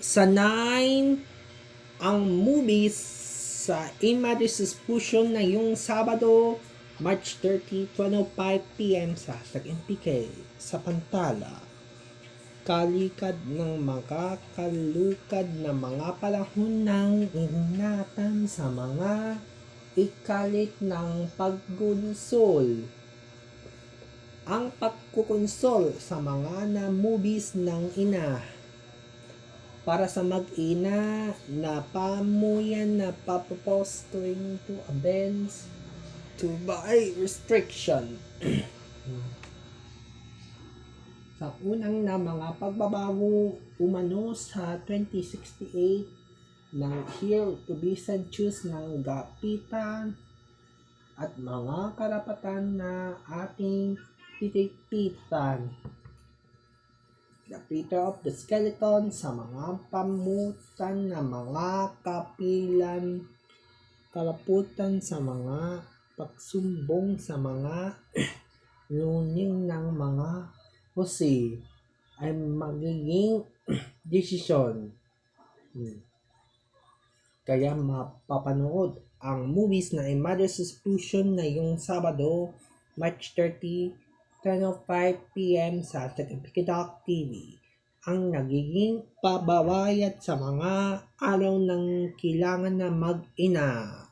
Sa 9 ang movies sa Images Fusion na yung Sabado, March 30, 12:05 p.m. sa MPK sa Pantala. Kalikad ng makakalukad na mga panahon ng ingatan sa mga ikalit ng pagkonsol. Ang pagkukonsol sa mga na movies ng ina para sa mag-ina na pamuyan na papapostering to events to by restriction. Sa unang na mga pagbabago umano sa 2068 ng Here to be Choose ng gapitan at mga karapatan na ating titipitan. The Peter of the Skeleton sa mga pamutan na mga kapilan, kalaputan sa mga pagsumbong sa mga luning ng mga Jose ay magiging desisyon. Kaya mapapanood ang movies na Images Fusion na yung Sabado, March 30, 10:05 p.m. sa Tekipikidok TV. Ang nagiging pababayat sa mga araw ng kailangan na mag-ina.